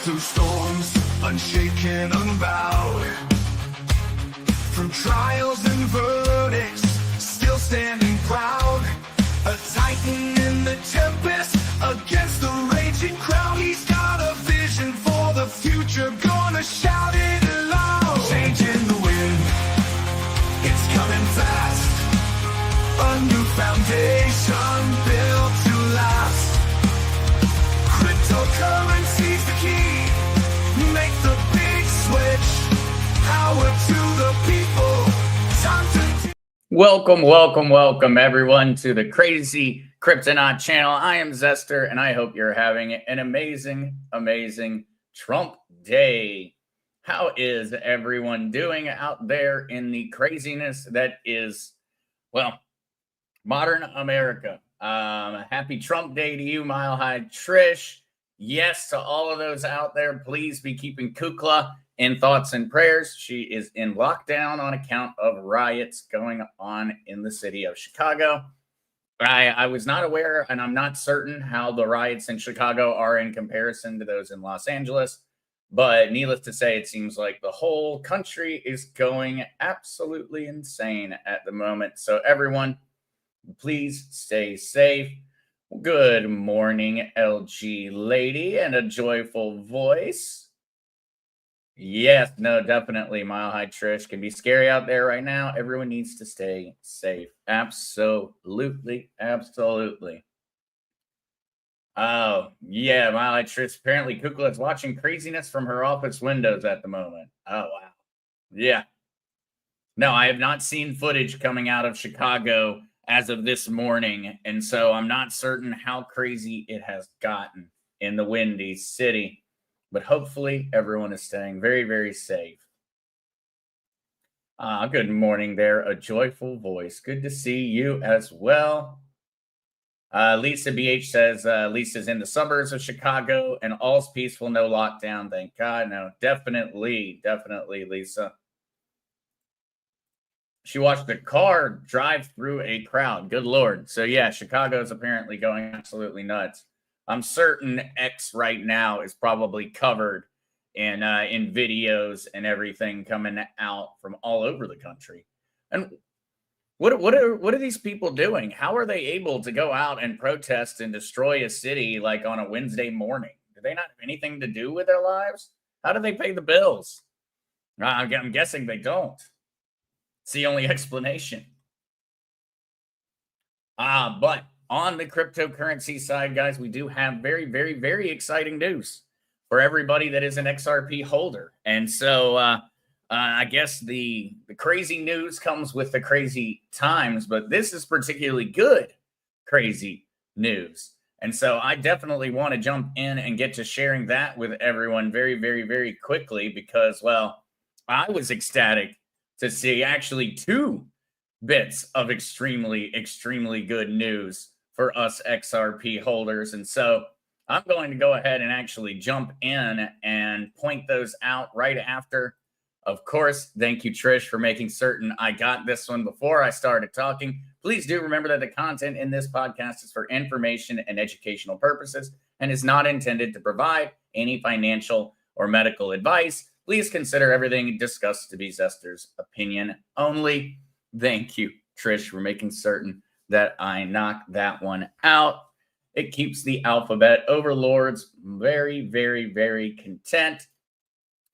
Through storms, unshaken, unbowed. Through trials and verdicts, still standing proud. A titan in the tempest, against the raging crowd. He's got a vision for the future, gonna shout it loud. Changing the wind, it's coming fast. A new foundation built to last. Cryptocurrency's the key. Make the big switch. Power to the people. Time to Welcome everyone to the Crazy Kryptonaut channel. I am Zester and I hope you're having an amazing Trump day. How is everyone doing out there in the craziness that is, well, modern America? Happy Trump Day to you, Mile High Trish. Yes, to all of those out there, please be keeping Kukla in thoughts and prayers. She is in lockdown on account of riots going on in the city of Chicago. I was not aware, and I'm not certain how the riots in Chicago are in comparison to those in Los Angeles. But needless to say, it seems like the whole country is going absolutely insane at the moment. So everyone, please stay safe. Good morning, LG lady, and a joyful voice. Yes, no, definitely. Mile High Trish, can be scary out there right now. Everyone needs to stay safe. Absolutely. Oh, yeah, Mile High Trish. Apparently, Kukla is watching craziness from her office windows at the moment. Oh, wow. Yeah. No, I have not seen footage coming out of Chicago as of this morning, and so I'm not certain how crazy it has gotten in the Windy City, but hopefully everyone is staying very safe. Good morning there, a joyful voice. Good to see you as well. Lisa BH says Lisa's in the suburbs of Chicago and all's peaceful, no lockdown, thank God. No, definitely, Lisa. She watched a car drive through a crowd. Good Lord. So yeah, Chicago's apparently going absolutely nuts. I'm certain X right now is probably covered in videos and everything coming out from all over the country. And what are these people doing? How are they able to go out and protest and destroy a city like on a Wednesday morning? Do they not have anything to do with their lives? How do they pay the bills? I'm guessing they don't. It's the only explanation. But on the cryptocurrency side, guys, we do have very exciting news for everybody that is an XRP holder. And so I guess the crazy news comes with the crazy times, but this is particularly good crazy news. And so I definitely want to jump in and get to sharing that with everyone very quickly because, well, I was ecstatic to see actually 2 bits of extremely good news for us XRP holders. And so I'm going to go ahead and actually jump in and point those out right after. Of course, thank you, Trish, for making certain I got this one before I started talking. Please do remember that the content in this podcast is for information and educational purposes and is not intended to provide any financial or medical advice. Please consider everything discussed to be Zester's opinion only. Thank you, Trish, for making certain that I knocked that one out. It keeps the alphabet overlords very content.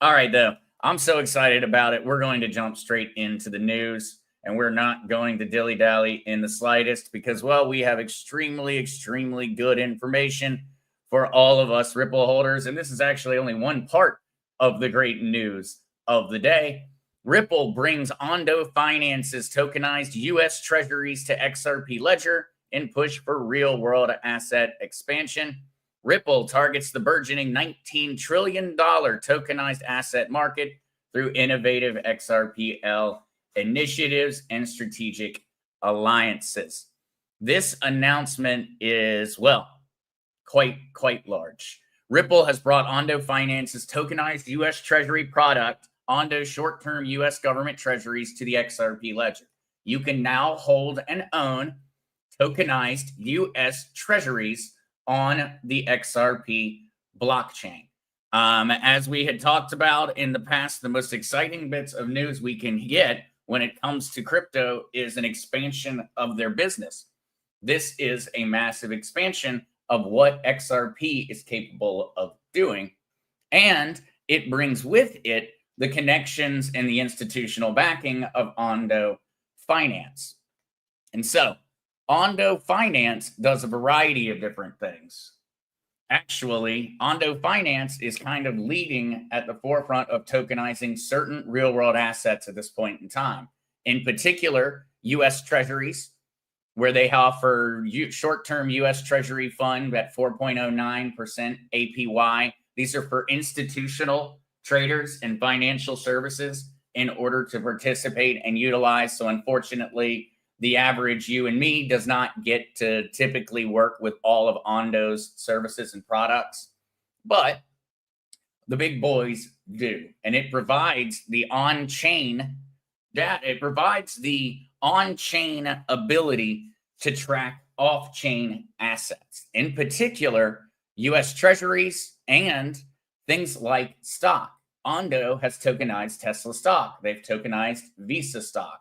All right, though, I'm so excited about it. We're going to jump straight into the news, and we're not going to dilly-dally in the slightest because, well, we have extremely good information for all of us Ripple holders, and this is actually only one part of the great news of the day. Ripple brings Ondo Finance's tokenized U.S. Treasuries to XRP Ledger in push for real-world asset expansion. Ripple targets the burgeoning $19 trillion tokenized asset market through innovative XRPL initiatives and strategic alliances. This announcement is, well, quite large. Ripple has brought Ondo Finance's tokenized U.S. Treasury product, Ondo short-term U.S. government treasuries, to the XRP Ledger. You can now hold and own tokenized U.S. treasuries on the XRP blockchain. As we had talked about in the past, the most exciting bits of news we can get when it comes to crypto is an expansion of their business. This is a massive expansion of what XRP is capable of doing. And it brings with it the connections and the institutional backing of Ondo Finance. And so Ondo Finance does a variety of different things. Actually, Ondo Finance is kind of leading at the forefront of tokenizing certain real world assets at this point in time. In particular, US Treasuries, where they offer short term US Treasury fund at 4.09% APY. These are for institutional traders and financial services in order to participate and utilize. So, unfortunately, the average you and me does not get to typically work with all of Ondo's services and products, but the big boys do. And it provides the on-chain data. It provides the on-chain ability to track off-chain assets, in particular, US Treasuries and things like stock. Ondo has tokenized Tesla stock. They've tokenized Visa stock.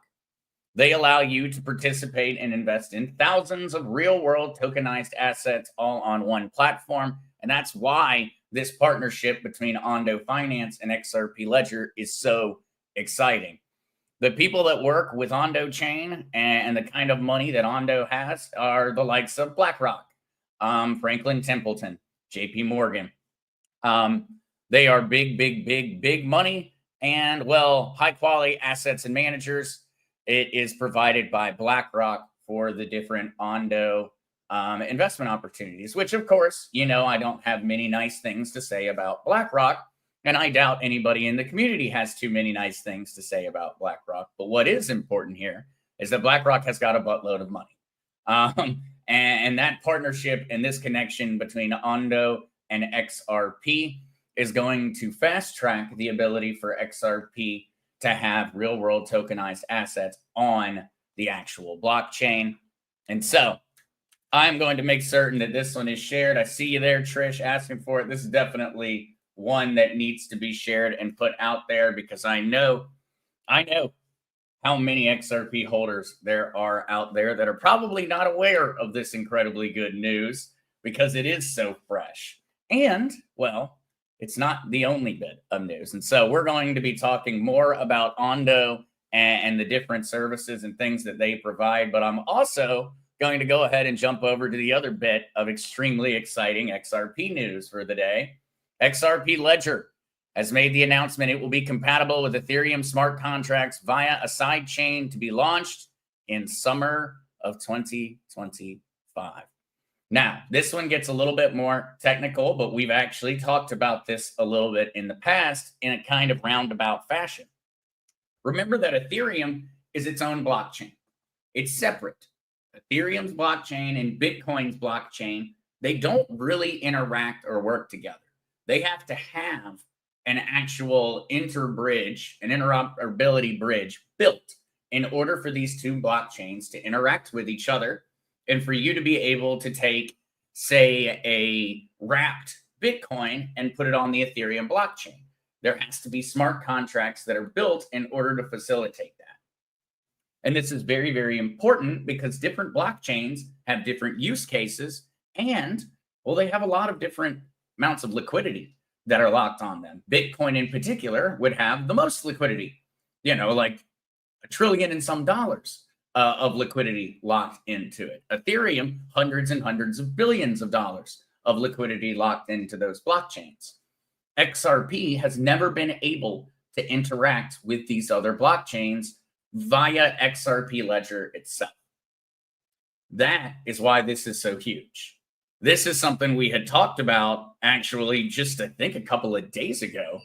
They allow you to participate and invest in thousands of real-world tokenized assets all on one platform. And that's why this partnership between Ondo Finance and XRP Ledger is so exciting. The people that work with Ondo Chain and the kind of money that Ondo has are the likes of BlackRock, Franklin Templeton, JP Morgan. They are big money and, well, high-quality assets and managers. It is provided by BlackRock for the different Ondo investment opportunities, which, of course, I don't have many nice things to say about BlackRock, and I doubt anybody in the community has too many nice things to say about BlackRock. But what is important here is that BlackRock has got a buttload of money. And that partnership and this connection between Ondo and XRP is going to fast track the ability for XRP to have real world tokenized assets on the actual blockchain. And so I'm going to make certain that this one is shared. I see you there, Trish, asking for it. This is definitely one that needs to be shared and put out there, because I know how many XRP holders there are out there that are probably not aware of this incredibly good news, because it is so fresh. And, well, it's not the only bit of news. And so we're going to be talking more about Ondo and the different services and things that they provide. But I'm also going to go ahead and jump over to the other bit of extremely exciting XRP news for the day. XRP Ledger has made the announcement it will be compatible with Ethereum smart contracts via a side chain to be launched in summer of 2025. Now, this one gets a little bit more technical, but we've actually talked about this a little bit in the past in a kind of roundabout fashion. Remember that Ethereum is its own blockchain. It's separate. Ethereum's blockchain and Bitcoin's blockchain, they don't really interact or work together. They have to have an actual interoperability bridge built in order for these two blockchains to interact with each other, and for you to be able to take, say, a wrapped Bitcoin and put it on the Ethereum blockchain. There has to be smart contracts that are built in order to facilitate that. And this is very, very important because different blockchains have different use cases and, well, they have a lot of different amounts of liquidity that are locked on them. Bitcoin in particular would have the most liquidity, like $1 trillion and some dollars of liquidity locked into it. Ethereum, hundreds and hundreds of billions of dollars of liquidity locked into those blockchains. XRP has never been able to interact with these other blockchains via XRP Ledger itself. That is why this is so huge. This is something we had talked about actually just, I think, a couple of days ago,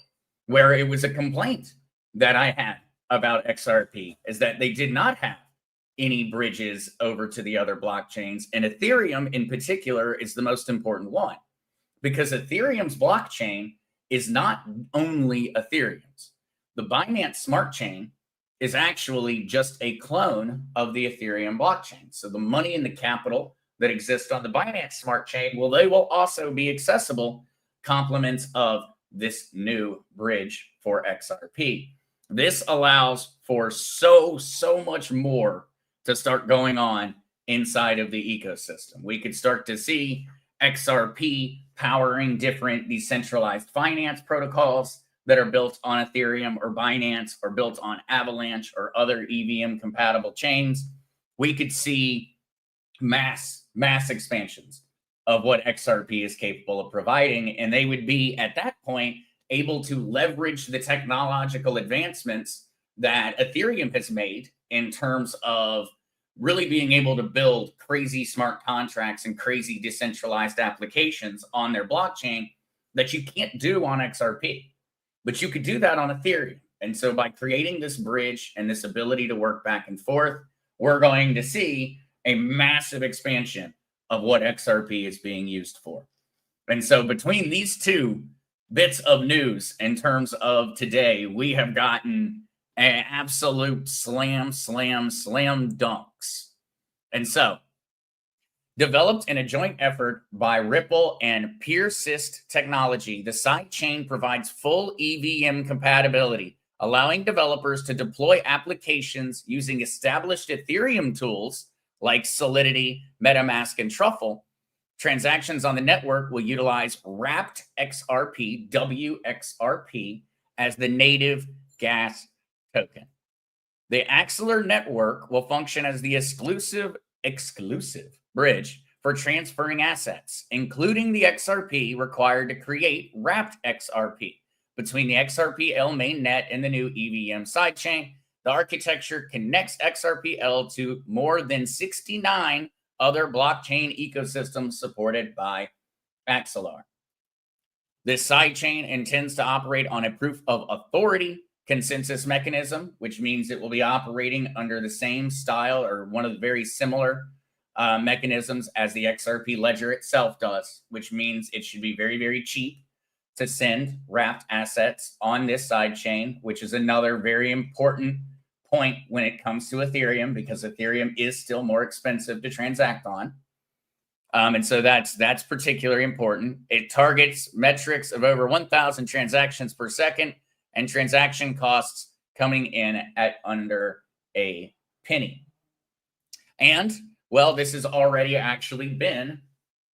where it was a complaint that I had about XRP, is that they did not have any bridges over to the other blockchains. And Ethereum in particular is the most important one, because Ethereum's blockchain is not only Ethereum's. The Binance Smart Chain is actually just a clone of the Ethereum blockchain. So the money and the capital that exist on the Binance Smart Chain, well, they will also be accessible complements of this new bridge for XRP. This allows for so much more to start going on inside of the ecosystem. We could start to see XRP powering different decentralized finance protocols that are built on Ethereum or Binance or built on Avalanche or other EVM compatible chains. We could see mass expansions of what XRP is capable of providing. And they would be, at that point, able to leverage the technological advancements that Ethereum has made in terms of really being able to build crazy smart contracts and crazy decentralized applications on their blockchain that you can't do on XRP. But you could do that on Ethereum. And so by creating this bridge and this ability to work back and forth, we're going to see a massive expansion of what XRP is being used for. And so between these two bits of news in terms of today, we have gotten an absolute slam dunks. And so, developed in a joint effort by Ripple and Persist Technology, the sidechain provides full EVM compatibility, allowing developers to deploy applications using established Ethereum tools like Solidity, MetaMask, and Truffle. Transactions on the network will utilize wrapped XRP, WXRP, as the native gas token. The Axelar network will function as the exclusive bridge for transferring assets, including the XRP required to create wrapped XRP. Between the XRP-L mainnet and the new EVM sidechain, the architecture connects XRP-L to more than 69 other blockchain ecosystems supported by Axelar. This sidechain intends to operate on a proof of authority consensus mechanism, which means it will be operating under the same style or one of the very similar mechanisms as the XRP ledger itself does, which means it should be very cheap to send wrapped assets on this sidechain, which is another very important point when it comes to Ethereum, because Ethereum is still more expensive to transact on. And so that's particularly important. It targets metrics of over 1,000 transactions per second and transaction costs coming in at under a penny. And, well, this has already actually been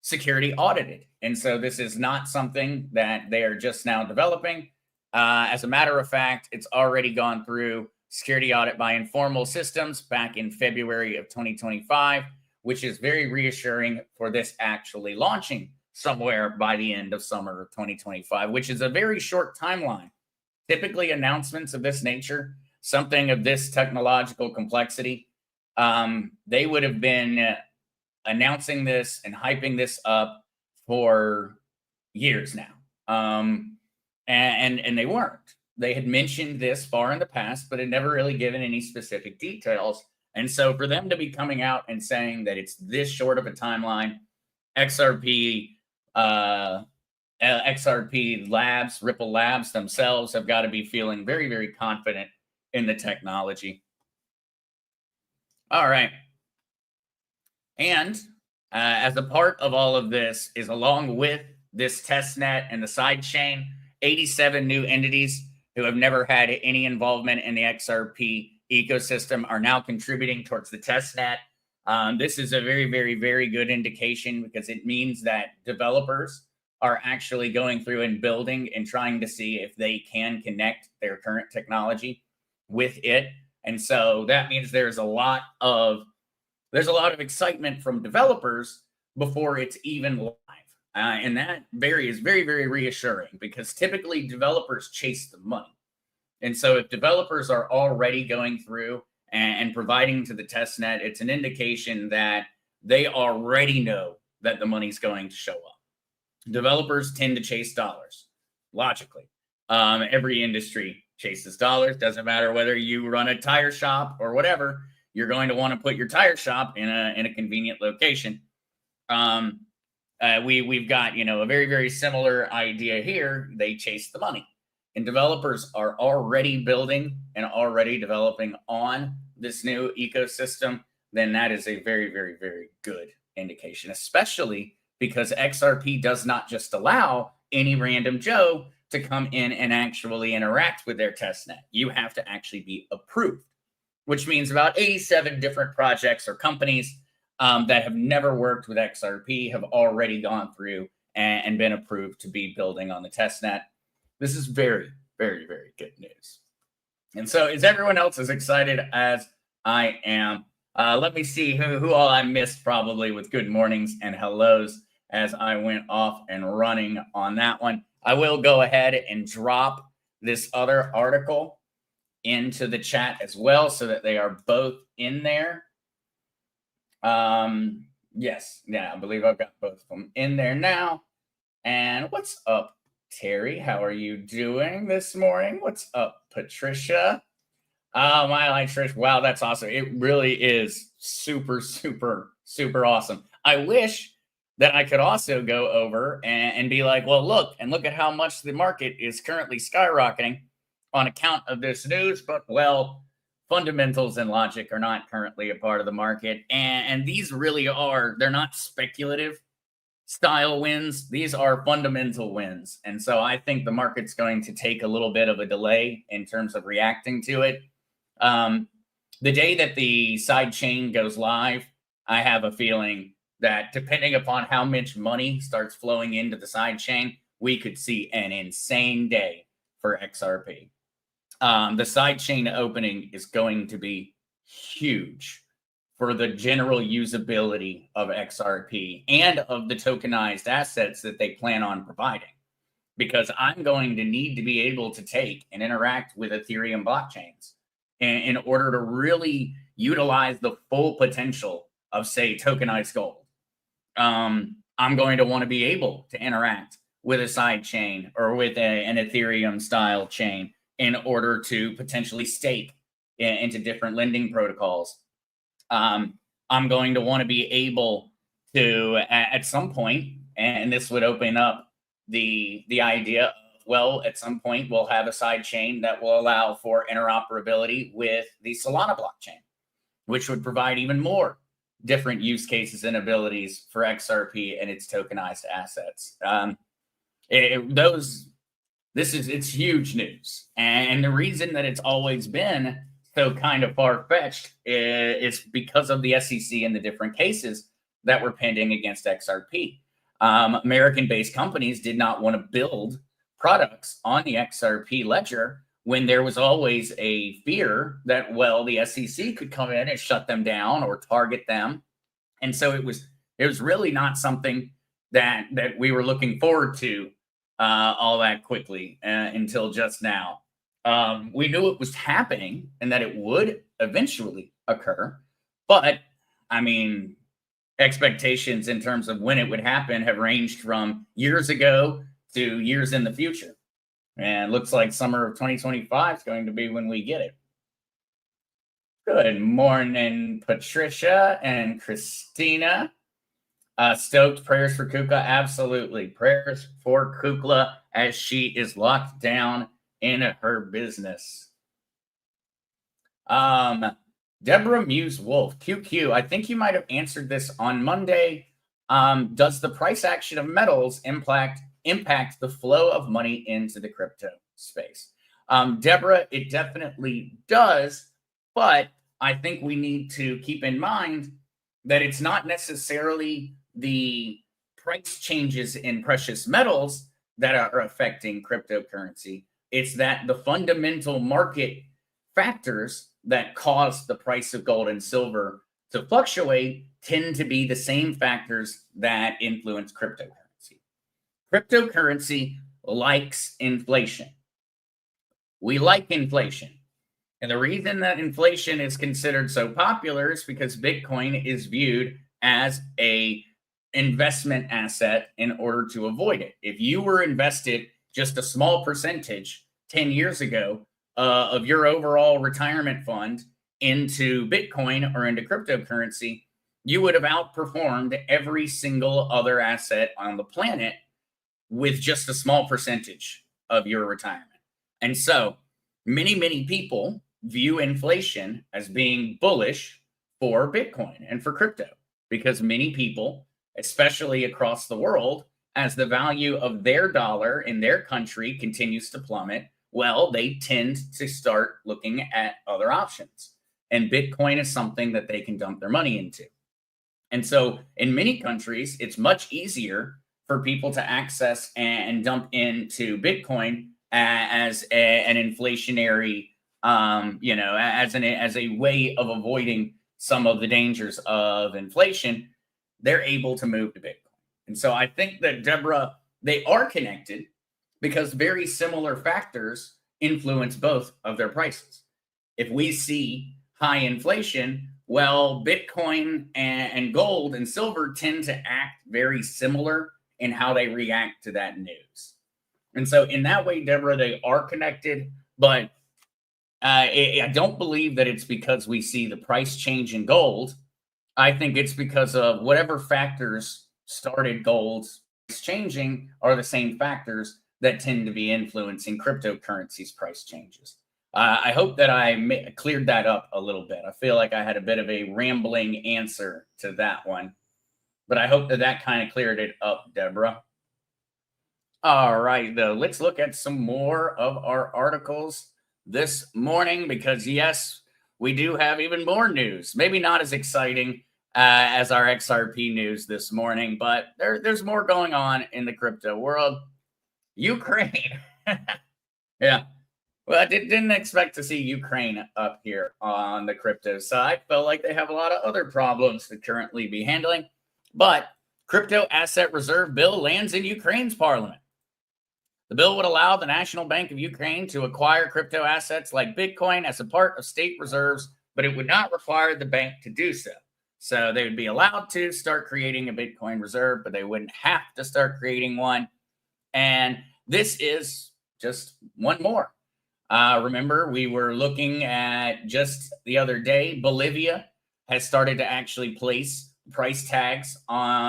security audited. And so this is not something that they are just now developing. As a matter of fact, it's already gone through security audit by Informal Systems back in February of 2025, which is very reassuring for this actually launching somewhere by the end of summer of 2025, which is a very short timeline. Typically, announcements of this nature, something of this technological complexity, they would have been announcing this and hyping this up for years now. And they weren't. They had mentioned this far in the past, but had never really given any specific details. And so for them to be coming out and saying that it's this short of a timeline, XRP Labs, Ripple Labs themselves have got to be feeling very confident in the technology. All right. And as a part of all of this is, along with this testnet and the sidechain, 87 new entities who have never had any involvement in the XRP ecosystem are now contributing towards the testnet. This is a very good indication, because it means that developers are actually going through and building and trying to see if they can connect their current technology with it. And so that means there's a lot of excitement from developers before it's even live. And that is very reassuring, because typically developers chase the money. And so if developers are already going through and providing to the testnet, it's an indication that they already know that the money's going to show up. Developers tend to chase dollars, logically. Every industry chases dollars. Doesn't matter whether you run a tire shop or whatever, you're going to want to put your tire shop in a convenient location. We've got, a very similar idea here. They chase the money, and developers are already building and already developing on this new ecosystem. Then that is a very good indication, especially because XRP does not just allow any random Joe to come in and actually interact with their testnet. You have to actually be approved, which means about 87 different projects or companies that have never worked with XRP have already gone through and been approved to be building on the testnet. This is very, very, very good news. And so is everyone else as excited as I am? Let me see who all I missed probably with good mornings and hellos as I went off and running on that one. I will go ahead and drop this other article into the chat as well so that they are both in there. Yes, yeah, I believe I've got both of them in there now. And what's up, Terry? How are you doing this morning? What's up, Patricia? Oh, my Trish. Wow, that's awesome. It really is super, super, super awesome. I wish that I could also go over and be like, well, look at how much the market is currently skyrocketing on account of this news. But, well, fundamentals and logic are not currently a part of the market. And these really are, they're not speculative style wins. These are fundamental wins. And so I think the market's going to take a little bit of a delay in terms of reacting to it. The day that the side chain goes live, I have a feeling that depending upon how much money starts flowing into the side chain, we could see an insane day for XRP. The side chain opening is going to be huge for the general usability of XRP and of the tokenized assets that they plan on providing. Because I'm going to need to be able to take and interact with Ethereum blockchains in order to really utilize the full potential of, say, tokenized gold. I'm going to want to be able to interact with a side chain or with an Ethereum style chain in order to potentially stake into different lending protocols. I'm going to want to be able to, at some point, and this would open up the idea of, well, at some point, we'll have a side chain that will allow for interoperability with the Solana blockchain, which would provide even more different use cases and abilities for XRP and its tokenized assets. It's huge news. And the reason that it's always been so kind of far-fetched is because of the SEC and the different cases that were pending against XRP. American-based companies did not want to build products on the XRP ledger when there was always a fear that, well, the SEC could come in and shut them down or target them. And so it was really not something that we were looking forward to all that quickly until just now. We knew it was happening and that it would eventually occur. But, I mean, expectations in terms of when it would happen have ranged from years ago to years in the future. And it looks like summer of 2025 is going to be when we get it. Good morning, Patricia and Christina. Stoked. Prayers for Kukla. Absolutely. Prayers for Kukla as she is locked down in her business. Deborah Muse Wolf. QQ. I think you might have answered this on Monday. Does the price action of metals impact the flow of money into the crypto space? Deborah, it definitely does, but I think we need to keep in mind that it's not necessarily the price changes in precious metals that are affecting cryptocurrency. It's that the fundamental market factors that cause the price of gold and silver to fluctuate tend to be the same factors that influence cryptocurrency. Cryptocurrency likes inflation. We like inflation. And the reason that inflation is considered so popular is because Bitcoin is viewed as an investment asset in order to avoid it. If you were invested just a small percentage 10 years ago of your overall retirement fund into Bitcoin or into cryptocurrency, you would have outperformed every single other asset on the planet with just a small percentage of your retirement. And so many people view inflation as being bullish for Bitcoin and for crypto, because many people, especially across the world, as the value of their dollar in their country continues to plummet, well, they tend to start looking at other options. And Bitcoin is something that they can dump their money into. And so in many countries, it's much easier for people to access and dump into Bitcoin as an inflationary, as a way of avoiding some of the dangers of inflation. They're able to move to Bitcoin. And so I think that, Deborah, they are connected because very similar factors influence both of their prices. If we see high inflation, well, Bitcoin and gold and silver tend to act very similar in how they react to that news. And so in that way, Deborah, they are connected, but I don't believe that it's because we see the price change in gold. I think it's because of whatever factors started gold's price changing are the same factors that tend to be influencing cryptocurrencies' price changes. I hope that I cleared that up a little bit. I feel like I had a bit of a rambling answer to that one, but I hope that that kind of cleared it up, Deborah. All right, though, let's look at some more of our articles this morning because, yes, we do have even more news. Maybe not as exciting as our XRP news this morning, but there's more going on in the crypto world. Ukraine. Yeah. Well, I didn't expect to see Ukraine up here on the crypto side. Felt like they have a lot of other problems to currently be handling. But crypto asset reserve bill lands in Ukraine's parliament. The bill would allow the National Bank of Ukraine to acquire crypto assets like Bitcoin as a part of state reserves, but it would not require the bank to do so. So they would be allowed to start creating a Bitcoin reserve, but they wouldn't have to start creating one. And this is just one more. Remember, we were looking at just the other day, Bolivia has started to actually place price tags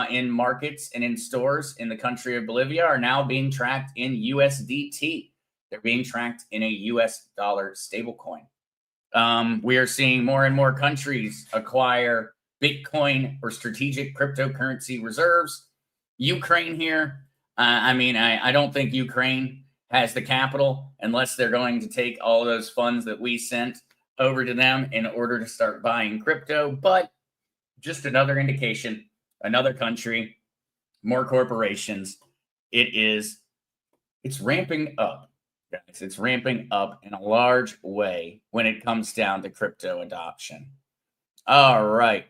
in markets and in stores in the country of Bolivia are now being tracked in USDT. They're being tracked in a US dollar stablecoin. We are seeing more and more countries acquire Bitcoin or strategic cryptocurrency reserves. Ukraine here, I don't think Ukraine has the capital unless they're going to take all those funds that we sent over to them in order to start buying crypto. But just another indication, another country, more corporations. It's ramping up, guys. It's ramping up in a large way when it comes down to crypto adoption. All right.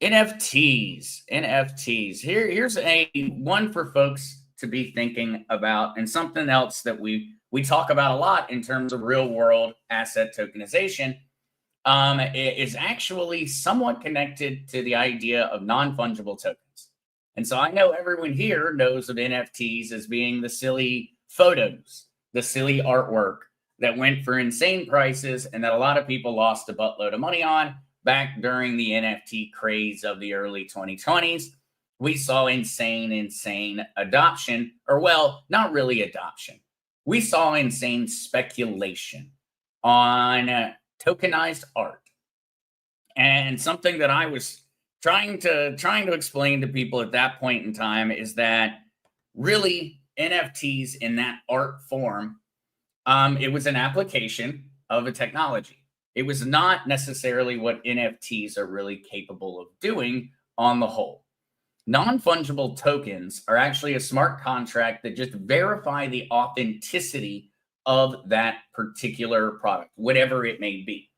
NFTs. Here's a one for folks to be thinking about, and something else that we talk about a lot in terms of real world asset tokenization. Is actually somewhat connected to the idea of non-fungible tokens. And so I know everyone here knows of NFTs as being the silly photos, the silly artwork that went for insane prices and that a lot of people lost a buttload of money on back during the NFT craze of the early 2020s. We saw insane adoption, or well, not really adoption. We saw insane speculation on tokenized art. And something that I was trying to explain to people at that point in time is that really NFTs in that art form, it was an application of a technology. It was not necessarily what NFTs are really capable of doing on the whole. Non-fungible tokens are actually a smart contract that just verify the authenticity of that particular product, whatever it may be.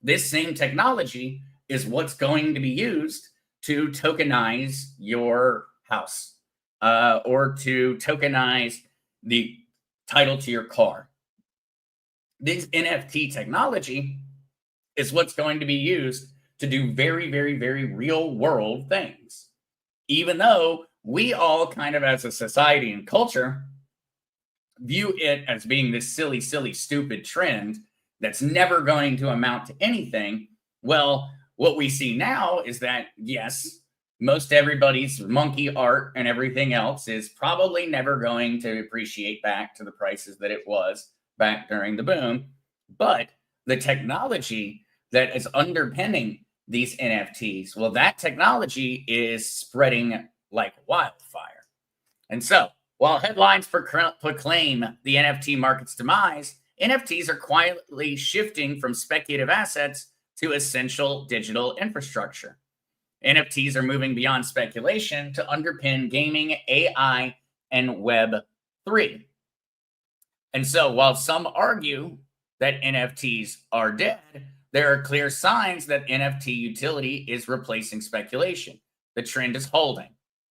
This same technology is what's going to be used to tokenize your house or to tokenize the title to your car. This NFT technology is what's going to be used to do very real world things. Even though we all kind of as a society and culture view it as being this silly, stupid trend that's never going to amount to anything. Well, what we see now is that, yes, most everybody's monkey art and everything else is probably never going to appreciate back to the prices that it was back during the boom. But the technology that is underpinning these NFTs, well, that technology is spreading like wildfire. And so, while headlines proclaim the NFT market's demise, NFTs are quietly shifting from speculative assets to essential digital infrastructure. NFTs are moving beyond speculation to underpin gaming, AI, and Web3. And so, while some argue that NFTs are dead, there are clear signs that NFT utility is replacing speculation. The trend is holding.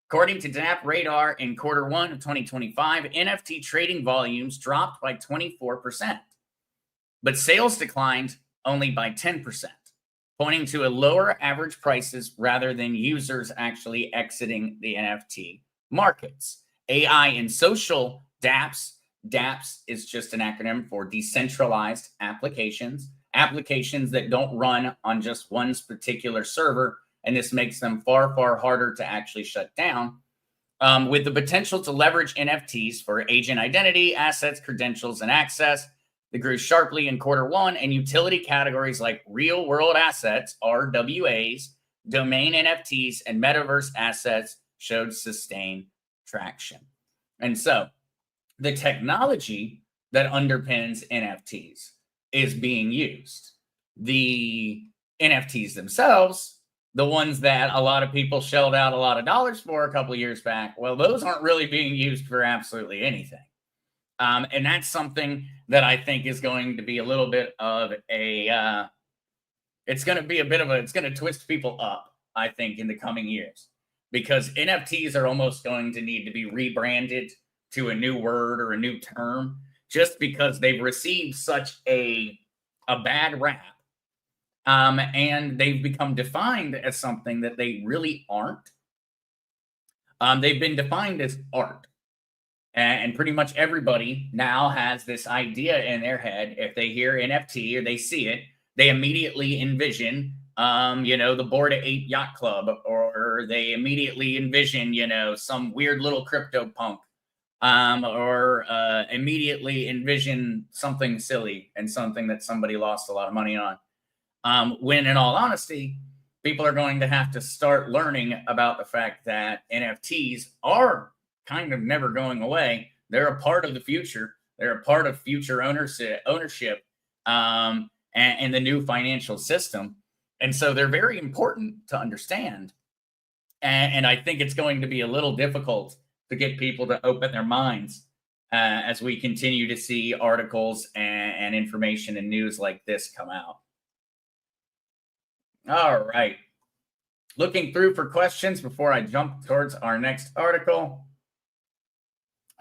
According to DApp Radar, in quarter one of 2025, NFT trading volumes dropped by 24%, but sales declined only by 10%, pointing to a lower average prices rather than users actually exiting the NFT markets. AI and social dApps. dApps is just an acronym for decentralized applications, applications that don't run on just one particular server, and this makes them far, far harder to actually shut down, with the potential to leverage NFTs for agent identity, assets, credentials, and access. They grew sharply in quarter one, and utility categories like real world assets, RWAs, domain NFTs, and metaverse assets showed sustained traction. And so the technology that underpins NFTs is being used. The NFTs themselves, the ones that a lot of people shelled out a lot of dollars for a couple of years back, well, those aren't really being used for absolutely anything. And that's something that I think is going to be a little bit of a, it's going to twist people up, I think, in the coming years, because NFTs are almost going to need to be rebranded to a new word or a new term, just because they've received such a bad rap. And they've become defined as something that they really aren't. They've been defined as art. And pretty much everybody now has this idea in their head. If they hear NFT or they see it, they immediately envision, the Bored Ape Yacht Club, or they immediately envision, some weird little crypto punk, or immediately envision something silly and something that somebody lost a lot of money on. When in all honesty, people are going to have to start learning about the fact that NFTs are kind of never going away. They're a part of the future. They're a part of future ownership, and the new financial system. And so they're very important to understand. And I think it's going to be a little difficult to get people to open their minds as we continue to see articles and information and news like this come out. All right. Looking through for questions before I jump towards our next article.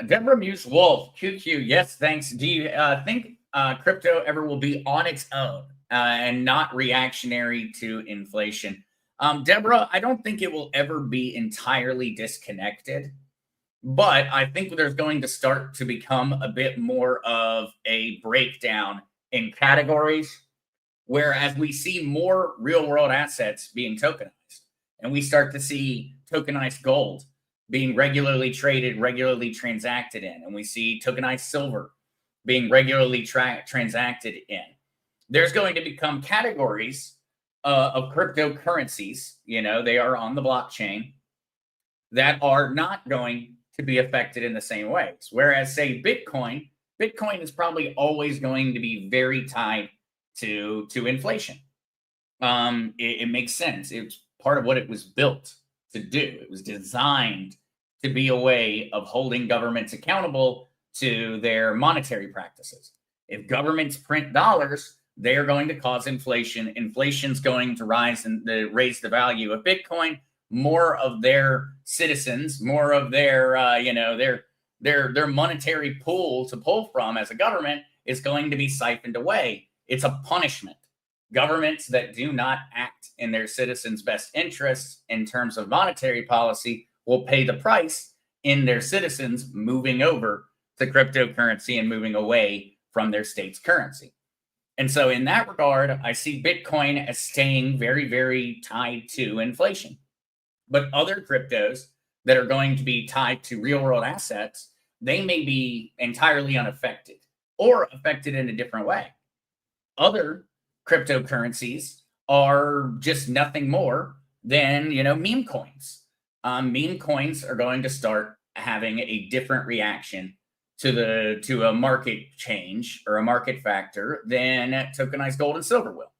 Deborah Muse Wolf, QQ, yes, thanks. Do you think crypto ever will be on its own and not reactionary to inflation? Deborah, I don't think it will ever be entirely disconnected, but I think there's going to start to become a bit more of a breakdown in categories, whereas we see more real world assets being tokenized, and we start to see tokenized gold being regularly traded, regularly transacted in, and we see tokenized silver being regularly transacted in. There's going to become categories of cryptocurrencies, they are on the blockchain, that are not going to be affected in the same ways. Whereas, say, Bitcoin is probably always going to be very tied to inflation. It makes sense. It's part of what it was built to do. It was designed to be a way of holding governments accountable to their monetary practices. If governments print dollars, they are going to cause inflation. Inflation's going to raise the value of Bitcoin. More of their citizens, more of their their monetary pool to pull from as a government is going to be siphoned away. It's a punishment. Governments that do not act in their citizens' best interests in terms of monetary policy will pay the price in their citizens moving over to cryptocurrency and moving away from their state's currency. And so in that regard, I see Bitcoin as staying very, very tied to inflation. But other cryptos that are going to be tied to real world assets, they may be entirely unaffected or affected in a different way. Other cryptocurrencies are just nothing more than, meme coins. Meme coins are going to start having a different reaction to a market change or a market factor than tokenized gold and silver will.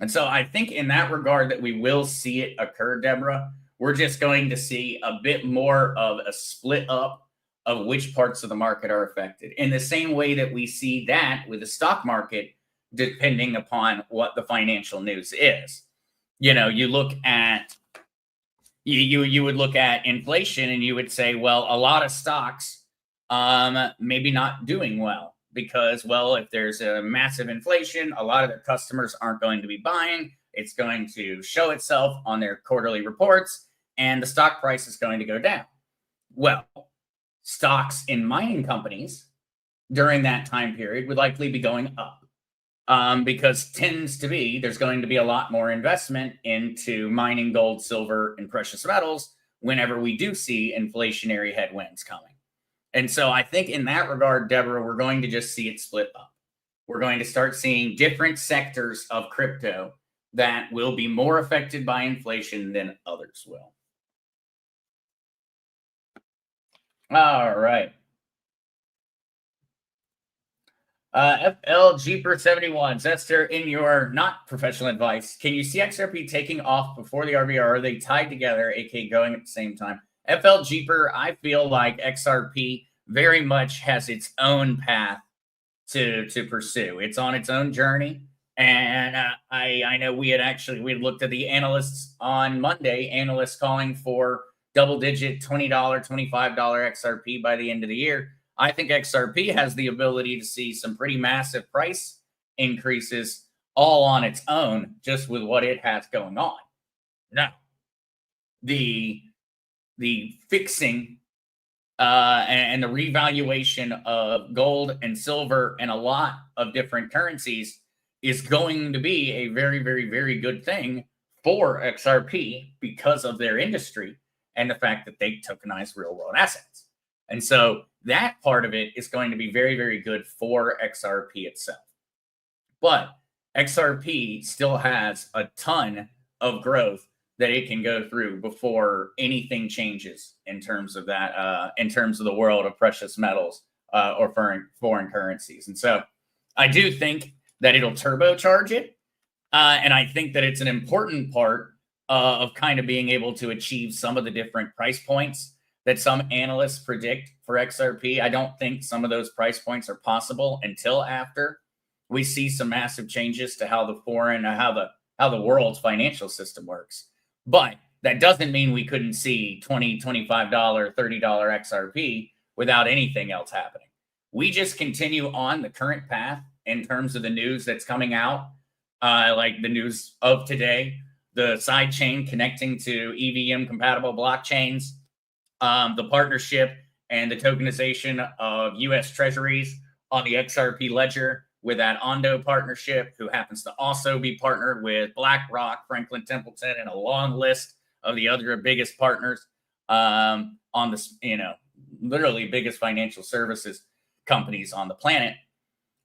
And so I think in that regard that we will see it occur, Deborah. We're just going to see a bit more of a split up of which parts of the market are affected, in the same way that we see that with the stock market, depending upon what the financial news is. You know, you look at you would look at inflation and you would say, well, a lot of stocks maybe not doing well because, well, if there's a massive inflation, a lot of their customers aren't going to be buying. It's going to show itself on their quarterly reports, and the stock price is going to go down. Well, stocks in mining companies during that time period would likely be going up because there's going to be a lot more investment into mining gold, silver, and precious metals whenever we do see inflationary headwinds coming. And so I think in that regard, Deborah, we're going to just see it split up. We're going to start seeing different sectors of crypto that will be more affected by inflation than others will. All right. FL Jeeper 71, Zester, in your not professional advice, can you see XRP taking off before the RVR? Are they tied together, aka going at the same time? FL Jeeper, I feel like XRP very much has its own path to pursue. It's on its own journey. And I know we had looked at the analysts on Monday, analysts calling for double-digit $20, $25 XRP by the end of the year. I think XRP has the ability to see some pretty massive price increases all on its own, just with what it has going on. Now, the fixing and the revaluation of gold and silver and a lot of different currencies is going to be a very, very, very good thing for XRP because of their industry and the fact that they tokenize real world assets. And so that part of it is going to be very, very good for XRP itself. But XRP still has a ton of growth that it can go through before anything changes in terms of that, in terms of the world of precious metals or foreign currencies. And so I do think that it'll turbocharge it. And I think that it's an important part of kind of being able to achieve some of the different price points that some analysts predict for XRP. I don't think some of those price points are possible until after we see some massive changes to how the world's financial system works. But that doesn't mean we couldn't see $20, $25, $30 XRP without anything else happening. We just continue on the current path in terms of the news that's coming out, like the news of today, the side chain connecting to EVM compatible blockchains, the partnership and the tokenization of US treasuries on the XRP ledger with that Ondo partnership, who happens to also be partnered with BlackRock, Franklin Templeton, and a long list of the other biggest partners on this, literally biggest financial services companies on the planet.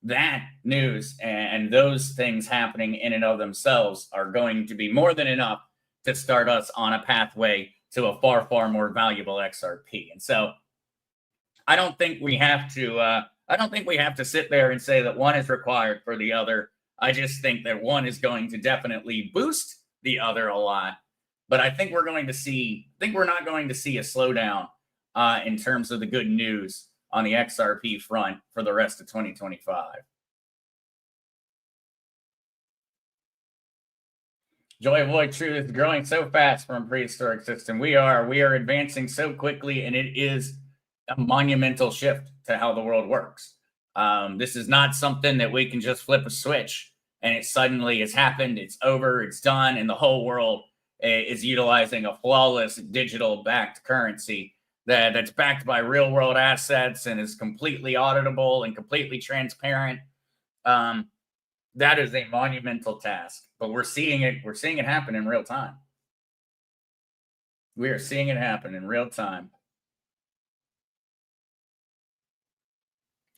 That news and those things happening in and of themselves are going to be more than enough to start us on a pathway to a far, far more valuable XRP. And so I don't think we have to sit there and say that one is required for the other. I just think that one is going to definitely boost the other a lot. But I think we're not going to see a slowdown in terms of the good news on the XRP front for the rest of 2025. Joy of Void Truth is growing so fast from prehistoric system. We are advancing so quickly, and it is a monumental shift to how the world works. This is not something that we can just flip a switch and it suddenly has happened, it's over, it's done, and the whole world is utilizing a flawless digital backed currency that's backed by real world assets and is completely auditable and completely transparent. That is a monumental task, but we're seeing it happen in real time. We are seeing it happen in real time.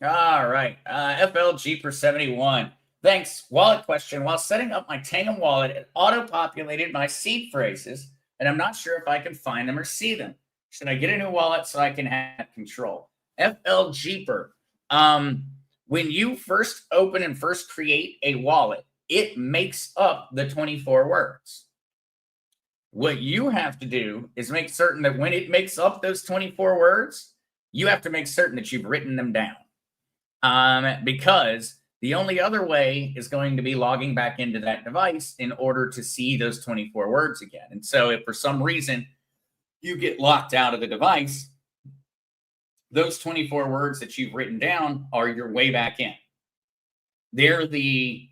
All right. FLG for 71. Thanks. Wallet question. While setting up my Tangum wallet, it auto-populated my seed phrases, and I'm not sure if I can find them or see them. Should I get a new wallet so I can have control? FL Jeeper. When you first open and first create a wallet, it makes up the 24 words. What you have to do is make certain that when it makes up those 24 words, you have to make certain that you've written them down. Because the only other way is going to be logging back into that device in order to see those 24 words again. And so if for some reason you get locked out of the device, those 24 words that you've written down are your way back in. They're the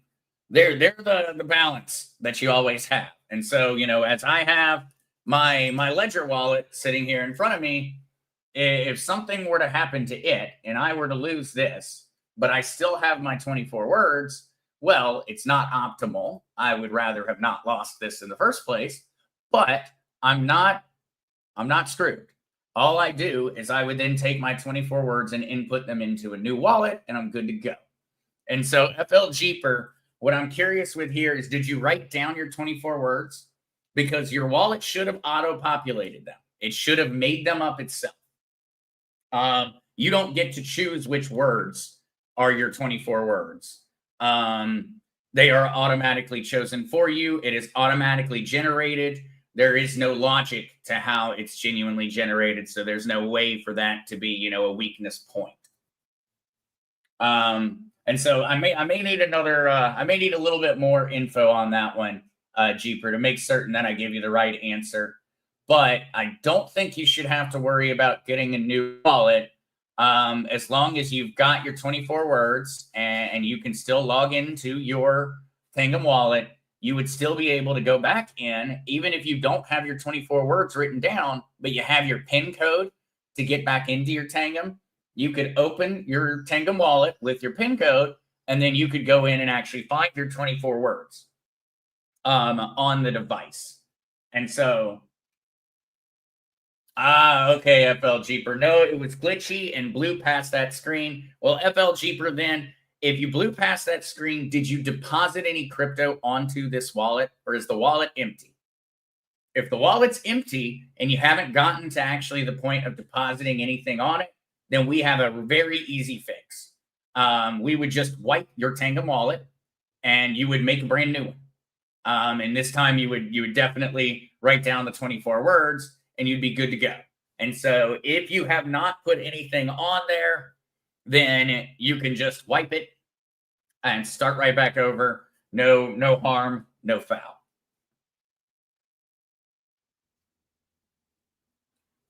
balance that you always have. And so, as I have my Ledger wallet sitting here in front of me, if something were to happen to it and I were to lose this, but I still have my 24 words, well, it's not optimal. I would rather have not lost this in the first place, but I'm not screwed. All I do is I would then take my 24 words and input them into a new wallet, and I'm good to go. And so FL Jeeper, what I'm curious with here is, did you write down your 24 words? Because your wallet should have auto-populated them. It should have made them up itself. You don't get to choose which words are your 24 words. They are automatically chosen for you. It is automatically generated. There is no logic to how it's genuinely generated, so there's no way for that to be, a weakness point. And so I may need I may need a little bit more info on that one, Jeeper, to make certain that I give you the right answer. But I don't think you should have to worry about getting a new wallet, as long as you've got your 24 words and you can still log into your Tangum wallet. You would still be able to go back in, even if you don't have your 24 words written down, but you have your PIN code to get back into your Tangum. You could open your Tangum wallet with your PIN code, and then you could go in and actually find your 24 words on the device. And so, okay, FL Jeeper. No, it was glitchy and blew past that screen. Well, FL Jeeper, then, if you blew past that screen, did you deposit any crypto onto this wallet, or is the wallet empty? If the wallet's empty and you haven't gotten to actually the point of depositing anything on it, then we have a very easy fix. We would just wipe your Tangum wallet and you would make a brand new one. And this time you would definitely write down the 24 words and you'd be good to go. And so if you have not put anything on there, then you can just wipe it and start right back over. No harm, no foul.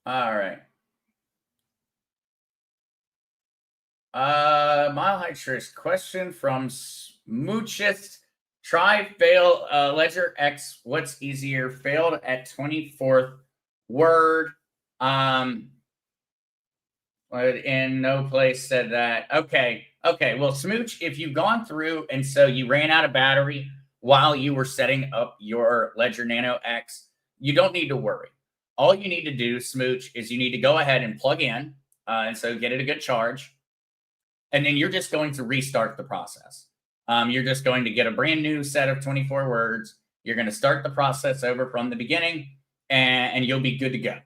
All right. Mile High Trish, question from Smoochest. Try fail Ledger X. What's easier? Failed at 24th word. In no place said that. Okay. Well, Smooch, if you've gone through and so you ran out of battery while you were setting up your Ledger Nano X, you don't need to worry. All you need to do, Smooch, is you need to go ahead and plug in, and so get it a good charge, and then you're just going to restart the process. You're just going to get a brand new set of 24 words. You're going to start the process over from the beginning, and you'll be good to go.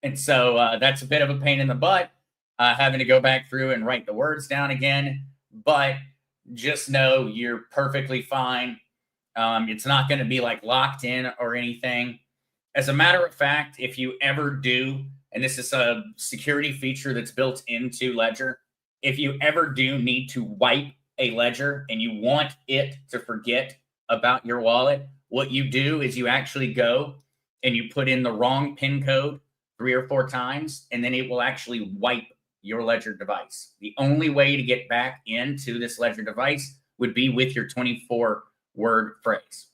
And so that's a bit of a pain in the butt, having to go back through and write the words down again. But just know you're perfectly fine. It's not going to be like locked in or anything. As a matter of fact, if you ever do, and this is a security feature that's built into Ledger, if you ever do need to wipe a Ledger and you want it to forget about your wallet, what you do is you actually go and you put in the wrong PIN code 3 or 4 times, and then it will actually wipe your Ledger device. The only way to get back into this Ledger device would be with your 24-word phrase.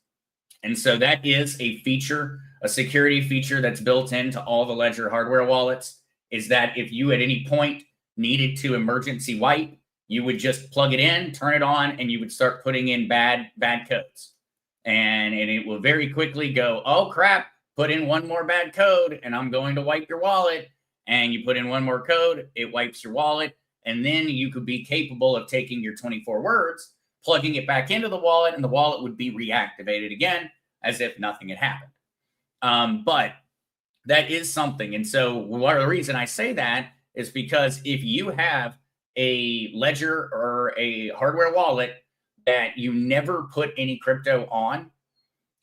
And so that is a feature, a security feature that's built into all the Ledger hardware wallets, is that if you at any point needed to emergency wipe, you would just plug it in, turn it on, and you would start putting in bad codes. And it will very quickly go, oh crap, put in one more bad code and I'm going to wipe your wallet. And you put in one more code, it wipes your wallet. And then you could be capable of taking your 24 words, plugging it back into the wallet, and the wallet would be reactivated again as if nothing had happened. But that is something. And so, one of the reason I say that is because if you have a ledger or a hardware wallet that you never put any crypto on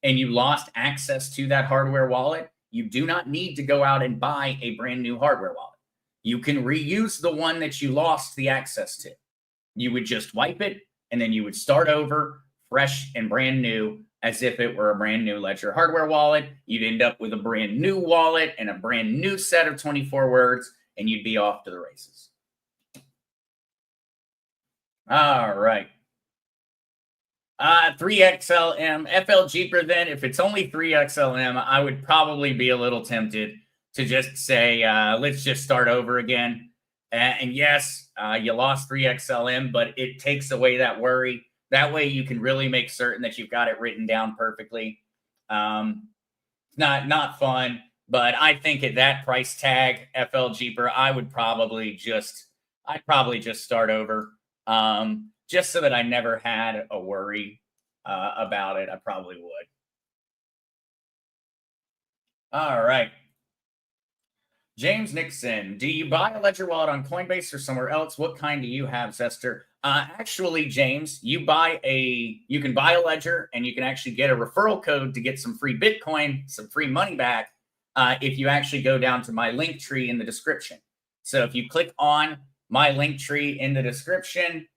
and you lost access to that hardware wallet, you do not need to go out and buy a brand new hardware wallet. You can reuse the one that you lost the access to. You would just wipe it and then you would start over fresh and brand new as if it were a brand new Ledger hardware wallet. You'd end up with a brand new wallet and a brand new set of 24 words, and you'd be off to the races. All right. 3XLM, FL cheaper then. If it's only 3XLM, I would probably be a little tempted to just say, let's just start over again. And yes, you lost 3XLM, but it takes away that worry. That way you can really make certain that you've got it written down perfectly. Not fun, but I think at that price tag, FL cheaper, I'd probably just start over. Just so that I never had a worry about it. I probably would. All right. James Nixon, do you buy a Ledger wallet on Coinbase or somewhere else? What kind do you have, Zester? Actually, James, you can buy a Ledger and you can actually get a referral code to get some free Bitcoin, some free money back if you actually go down to my link tree in the description. So if you click on my link tree in the description,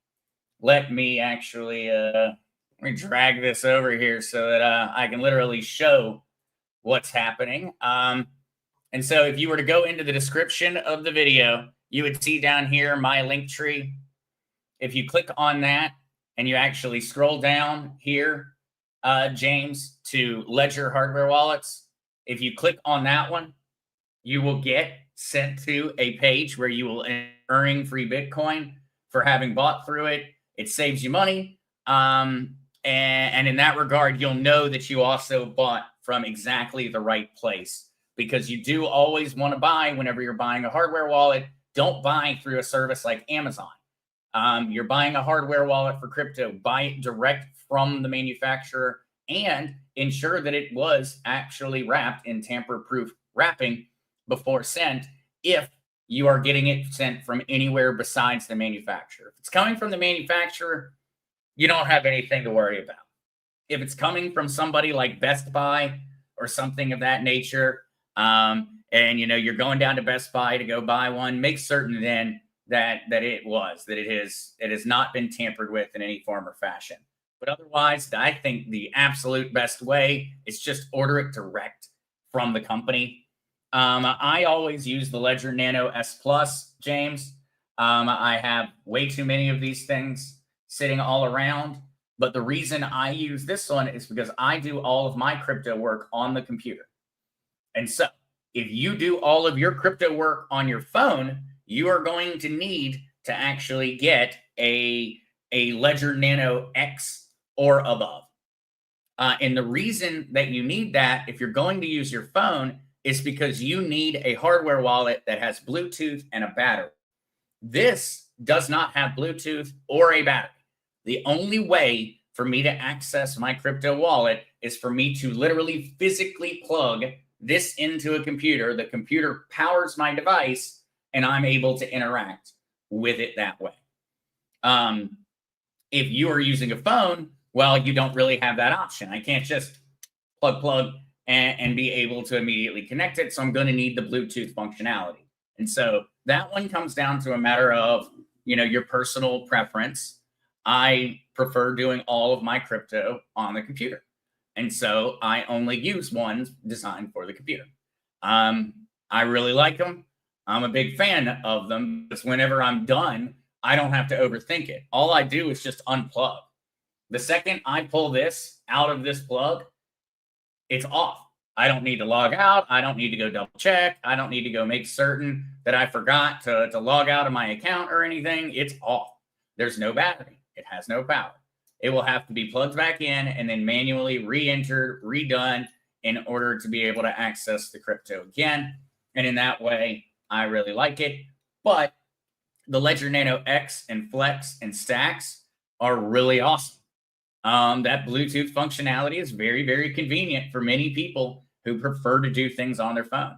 let me actually drag this over here so that I can literally show what's happening. And so if you were to go into the description of the video, you would see down here my link tree. If you click on that and you actually scroll down here, James, to Ledger hardware wallets, if you click on that one, you will get sent to a page where you will earn free Bitcoin for having bought through it. It saves you money. And in that regard, you'll know that you also bought from exactly the right place, because you do always want to buy whenever you're buying a hardware wallet. Don't buy through a service like Amazon. You're buying a hardware wallet for crypto, buy it direct from the manufacturer and ensure that it was actually wrapped in tamper-proof wrapping before sent, if you are getting it sent from anywhere besides the manufacturer. If it's coming from the manufacturer, you don't have anything to worry about. If it's coming from somebody like Best Buy or something of that nature, and you're going down to Best Buy to go buy one, make certain then that it has not been tampered with in any form or fashion. But otherwise, I think the absolute best way is just order it direct from the company. I always use the Ledger Nano S Plus, James. I have way too many of these things sitting all around. But the reason I use this one is because I do all of my crypto work on the computer. And so if you do all of your crypto work on your phone, you are going to need to actually get a Ledger Nano X or above. And the reason that you need that, if you're going to use your phone, is because you need a hardware wallet that has Bluetooth and a battery. This does not have Bluetooth or a battery. The only way for me to access my crypto wallet is for me to literally physically plug this into a computer. The computer powers my device, and I'm able to interact with it that way. If you are using a phone, well, you don't really have that option. I can't just plug and be able to immediately connect it. So I'm going to need the Bluetooth functionality. And so that one comes down to a matter of, your personal preference. I prefer doing all of my crypto on the computer. And so I only use ones designed for the computer. I really like them. I'm a big fan of them because whenever I'm done, I don't have to overthink it. All I do is just unplug. The second I pull this out of this plug, it's off. I don't need to log out. I don't need to go double check. I don't need to go make certain that I forgot to log out of my account or anything. It's off. There's no battery. It has no power. It will have to be plugged back in and then manually re-entered, redone in order to be able to access the crypto again. And in that way, I really like it. But the Ledger Nano X and Flex and Stacks are really awesome. That Bluetooth functionality is very, very convenient for many people who prefer to do things on their phone.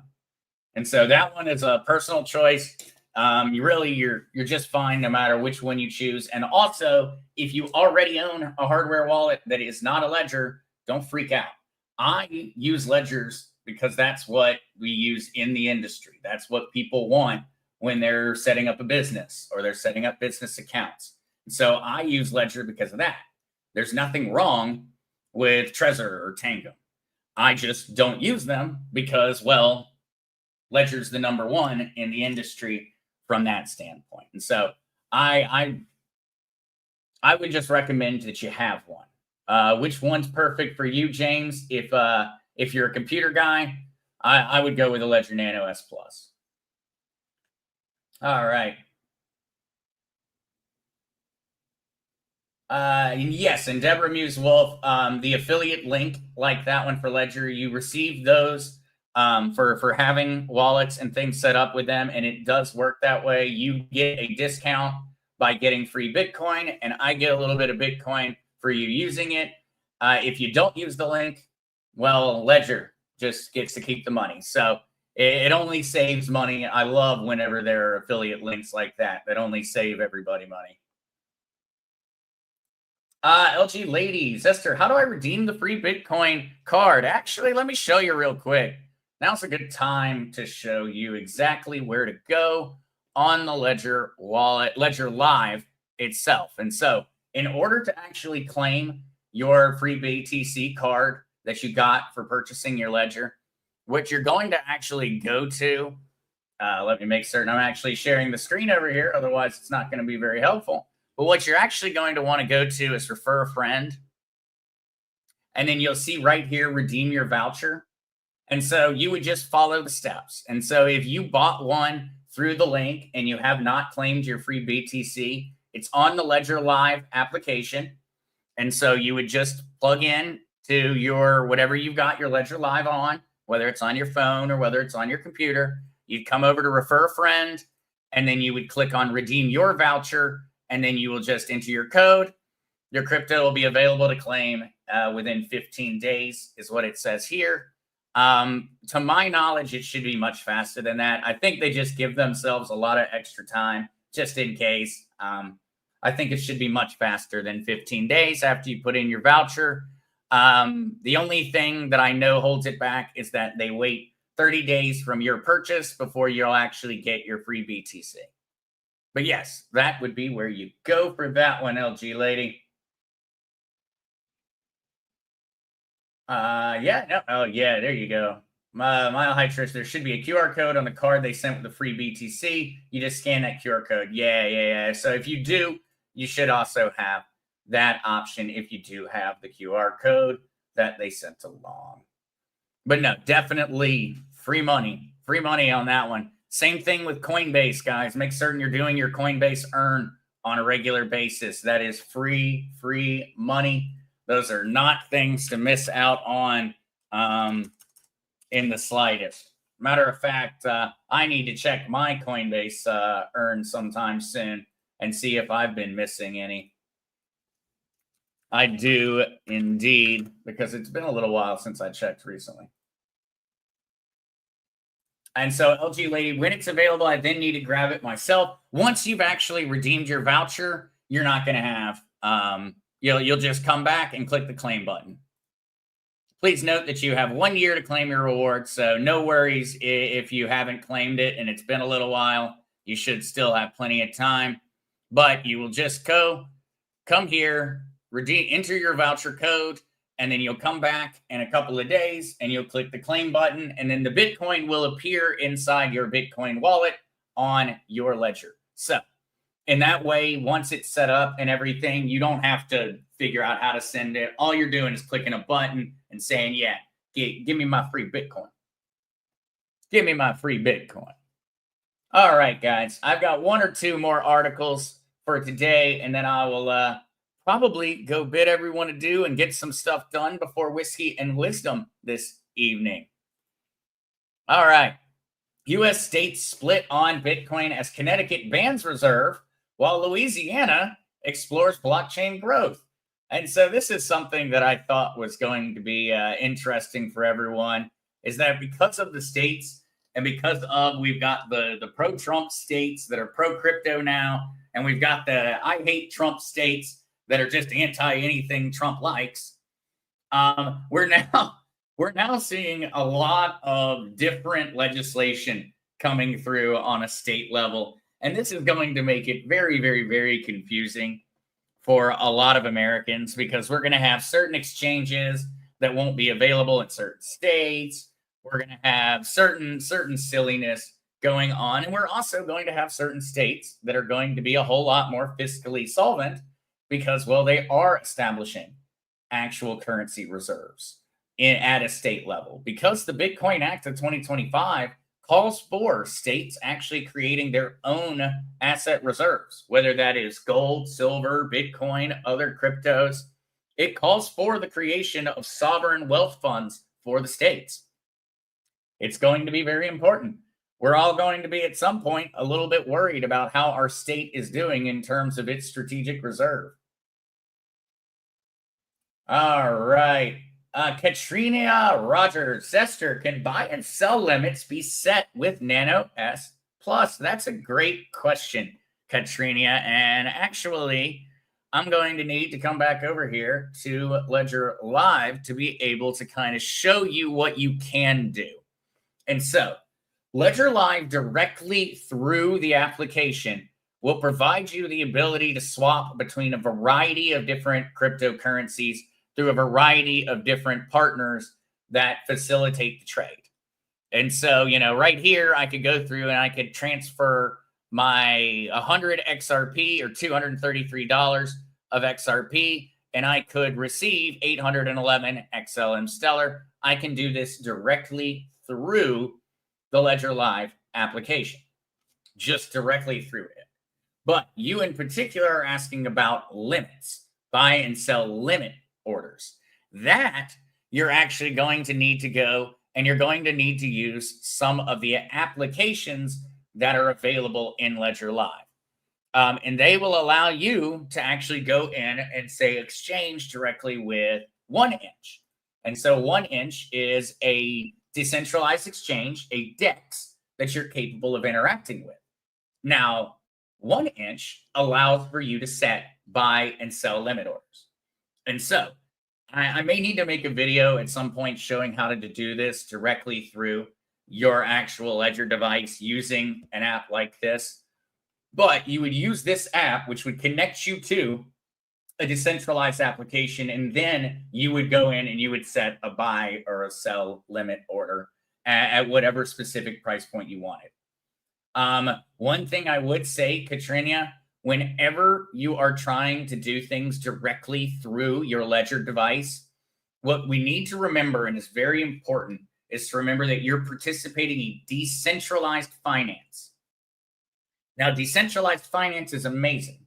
And so that one is a personal choice. You're just fine no matter which one you choose. And also, if you already own a hardware wallet that is not a ledger, don't freak out. I use ledgers because that's what we use in the industry. That's what people want when they're setting up a business or they're setting up business accounts. So I use ledger because of that. There's nothing wrong with Trezor or Tango. I just don't use them because, well, ledger's the number one in the industry from that standpoint. And so I would just recommend that you have one. Which one's perfect for you, James? If you're a computer guy, I would go with a Ledger Nano S Plus. All right. Yes, and Deborah Muse Wolf, the affiliate link like that one for Ledger, you receive those for having wallets and things set up with them, and it does work that way. You get a discount by getting free Bitcoin, and I get a little bit of Bitcoin for you using it. If you don't use the link, well, Ledger just gets to keep the money. So it only saves money. I love whenever there are affiliate links like that only save everybody money. LG Lady, Zester, how do I redeem the free Bitcoin card? Actually, let me show you real quick. Now's a good time to show you exactly where to go on the Ledger wallet, Ledger Live itself. And so in order to actually claim your free BTC card that you got for purchasing your Ledger, what you're going to actually go to, let me make certain I'm actually sharing the screen over here. Otherwise, it's not going to be very helpful. But what you're actually going to want to go to is refer a friend. And then you'll see right here, redeem your voucher. And so you would just follow the steps. And so if you bought one through the link and you have not claimed your free BTC, it's on the Ledger Live application. And so you would just plug in to your whatever you've got your Ledger Live on, whether it's on your phone or whether it's on your computer. You'd come over to refer a friend, and then you would click on redeem your voucher, and then you will just enter your code. Your crypto will be available to claim within 15 days is what it says here. To my knowledge, it should be much faster than that. I think they just give themselves a lot of extra time just in case. I think it should be much faster than 15 days after you put in your voucher. The only thing that I know holds it back is that they wait 30 days from your purchase before you'll actually get your free BTC. But yes, that would be where you go for that one, LG Lady. Oh yeah, there you go. Mile High Trish, there should be a QR code on the card they sent with the free BTC. You just scan that QR code. Yeah. So if you do, you should also have that option if you do have the QR code that they sent along. But no, definitely free money on that one. Same thing with Coinbase, guys. Make certain you're doing your Coinbase earn on a regular basis. That is free money. Those are not things to miss out on in the slightest. Matter of fact, I need to check my Coinbase earn sometime soon and see if I've been missing any. I do indeed, because it's been a little while since I checked recently. And so LG Lady, when it's available, I then need to grab it myself. Once you've actually redeemed your voucher, you're not going to have, you'll just come back and click the claim button. Please note that you have 1 year to claim your reward. So no worries if you haven't claimed it and it's been a little while, you should still have plenty of time. But you will just come here, enter your voucher code, and then you'll come back in a couple of days and you'll click the claim button, and then the Bitcoin will appear inside your Bitcoin wallet on your ledger. So in that way, once it's set up and everything, you don't have to figure out how to send it. All you're doing is clicking a button and saying, yeah, give me my free Bitcoin. Give me my free Bitcoin. All right, guys, I've got one or two more articles for today, and then I will probably go bid everyone adieu and get some stuff done before Whiskey and Wisdom this evening. All right. U.S. states split on Bitcoin as Connecticut bans reserve, while Louisiana explores blockchain growth. And so this is something that I thought was going to be interesting for everyone, is that because of the states And because of we've got the pro-Trump states that are pro-crypto now, and we've got the I hate Trump states that are just anti anything Trump likes. We're now seeing a lot of different legislation coming through on a state level, and this is going to make it very, very, very confusing for a lot of Americans, because we're going to have certain exchanges that won't be available in certain states. We're going to have certain silliness going on, and we're also going to have certain states that are going to be a whole lot more fiscally solvent because, well, they are establishing actual currency reserves at a state level, because the Bitcoin Act of 2025 calls for states actually creating their own asset reserves, whether that is gold, silver, Bitcoin, other cryptos. It calls for the creation of sovereign wealth funds for the states. It's going to be very important. We're all going to be at some point a little bit worried about how our state is doing in terms of its strategic reserve. All right. Katrina Rogers, Zester, can buy and sell limits be set with Nano S Plus? That's a great question, Katrina. And actually, I'm going to need to come back over here to Ledger Live to be able to kind of show you what you can do. And so, Ledger Live directly through the application will provide you the ability to swap between a variety of different cryptocurrencies through a variety of different partners that facilitate the trade. And so, right here, I could go through and I could transfer my 100 XRP or $233 of XRP, and I could receive 811 XLM Stellar. I can do this directly through the Ledger Live application, just directly through it. But you in particular are asking about limits, buy and sell limit orders. That you're actually going to need to go and you're going to need to use some of the applications that are available in Ledger Live. And they will allow you to actually go in and say exchange directly with 1inch. And so 1inch is a decentralized exchange, a DEX that you're capable of interacting with. Now, 1inch allows for you to set buy and sell limit orders. And so I may need to make a video at some point showing how to do this directly through your actual Ledger device using an app like this. But you would use this app, which would connect you to a decentralized application, and then you would go in and you would set a buy or a sell limit order at whatever specific price point you wanted. One thing I would say, Katrina, whenever you are trying to do things directly through your Ledger device, what we need to remember, and is very important, is to remember that you're participating in decentralized finance. Now, decentralized finance is amazing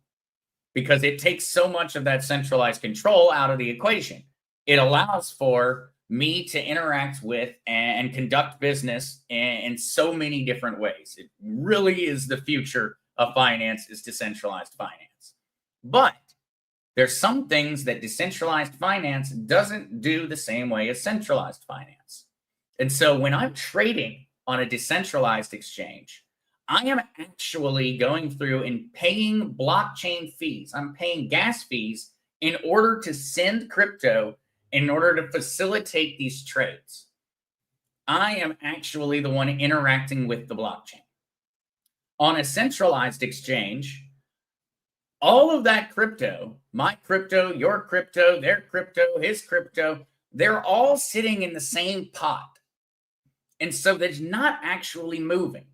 because it takes so much of that centralized control out of the equation. It allows for me to interact with and conduct business in so many different ways. It really is the future of finance, is decentralized finance. But there's some things that decentralized finance doesn't do the same way as centralized finance. And so when I'm trading on a decentralized exchange, I am actually going through and paying blockchain fees. I'm paying gas fees in order to send crypto, in order to facilitate these trades. I am actually the one interacting with the blockchain. On a centralized exchange, all of that crypto, my crypto, your crypto, their crypto, his crypto, they're all sitting in the same pot. And so they're not actually moving.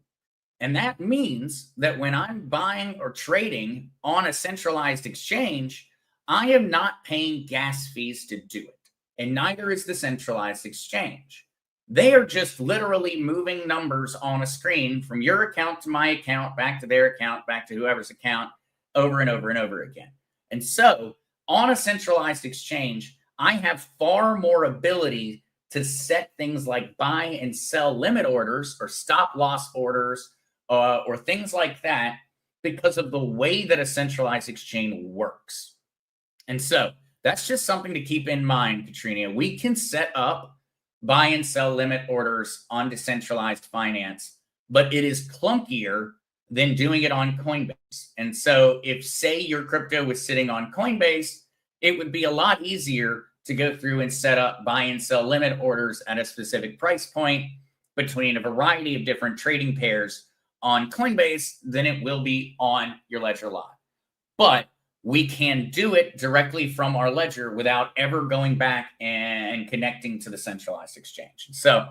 And that means that when I'm buying or trading on a centralized exchange, I am not paying gas fees to do it. And neither is the centralized exchange. They are just literally moving numbers on a screen from your account to my account, back to their account, back to whoever's account, over and over and over again. And so on a centralized exchange, I have far more ability to set things like buy and sell limit orders or stop loss orders or things like that because of the way that a centralized exchange works. And so that's just something to keep in mind, Katrina. We can set up buy and sell limit orders on decentralized finance, but it is clunkier than doing it on Coinbase. And so if, say, your crypto was sitting on Coinbase, it would be a lot easier to go through and set up buy and sell limit orders at a specific price point between a variety of different trading pairs on Coinbase than it will be on your Ledger Live. But we can do it directly from our ledger without ever going back and connecting to the centralized exchange. So